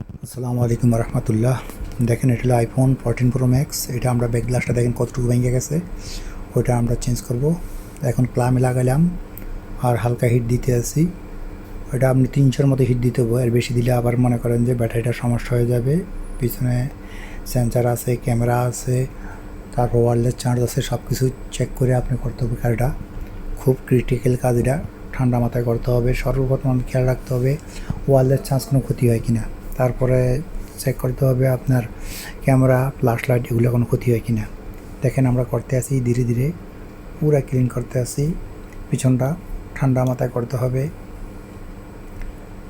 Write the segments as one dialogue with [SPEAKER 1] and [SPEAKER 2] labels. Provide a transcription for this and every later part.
[SPEAKER 1] আসসালামু আলাইকুম রহমতুল্লাহ। দেখেন এটা হলো আইফোন 14 প্রো ম্যাক্স। এটা আমরা ব্যাক গ্লাসটা দেখেন কতটুকু ভেঙে গেছে, ওইটা আমরা চেঞ্জ করব। এখন প্লামে লাগালাম আর হালকা হিট দিতে আসি। ওইটা আপনি 300-এর মতো হিট দিতে হবে, এর বেশি দিলে আবার মনে করেন যে ব্যাটারিটা সমস্যা হয়ে যাবে। পিছনে সেন্সার আছে, ক্যামেরা আছে, তারপর ওয়্যারলেস চার্জ আছে, সব কিছু চেক করে আপনি করতে হবে। কাজটা খুব ক্রিটিক্যাল কাজ, এটা ঠান্ডা মাথায় করতে হবে। সর্বপ্রথম খেয়াল রাখতে হবে ওয়্যারলেস চার্জ কোনো ক্ষতি হয় কিনা, তারপরে চেক করতে হবে আপনার ক্যামেরা, ফ্ল্যাশ লাইট এগুলো কোনো ক্ষতি হয় কিনা। দেখেন আমরা করতে আসি ধীরে ধীরে, পুরা ক্লিন করতে আসি। পিছনটা ঠান্ডা মাথায় করতে হবে।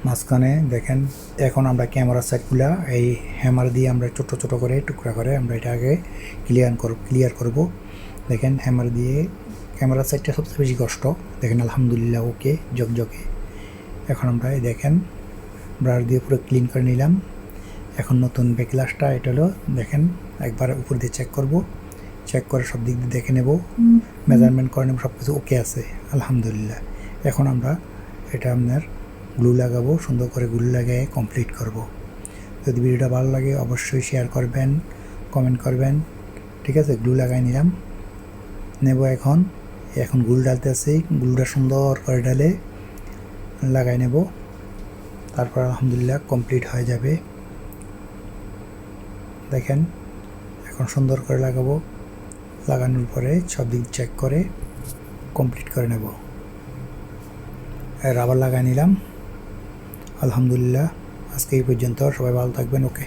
[SPEAKER 1] মাঝখানে দেখেন এখন আমরা ক্যামেরা সাইডগুলা এই হ্যামার দিয়ে আমরা ছোটো ছোটো করে টুকরা করে আমরা এটা আগে ক্লিয়ার করব। দেখেন হ্যামার দিয়ে ক্যামেরা সাইডটা সবচেয়ে বেশি কষ্ট। দেখেন আলহামদুলিল্লাহ ওকে জকজকে। এখন আমরা দেখেন ব্রাশ দিয়ে পুরো ক্লিন করে নিলাম। এখন নতুন ব্যাক গ্লাসটা এটা হলো, দেখেন একবার উপর দিয়ে চেক করে সব দিক দিয়ে দেখে নেব, মেজারমেন্ট করে নেব, সব কিছু ওকে আছে আলহামদুলিল্লাহ। এখন আমরা এটা আপনার গ্লু লাগাবো, সুন্দর করে গ্লু লাগিয়ে কমপ্লিট করব। যদি ভিডিওটা ভালো লাগে অবশ্যই শেয়ার করবেন, কমেন্ট করবেন। ঠিক আছে, গ্লু লাগাই নিলাম, এখন গ্লু ডালতে আসি। গ্লুটা সুন্দর করে ডালে লাগাই নেব, তারপর আলহামদুলিল্লাহ কমপ্লিট হয়ে যাবে। দেখেন এখন সুন্দর করে লাগাবো, লাগানোর পরে সব দিক চেক করে কমপ্লিট করে নেব। রাবার লাগাই নিলাম আলহামদুলিল্লাহ। আজকে এই পর্যন্ত, সবাই ভালো থাকবেন। ওকে।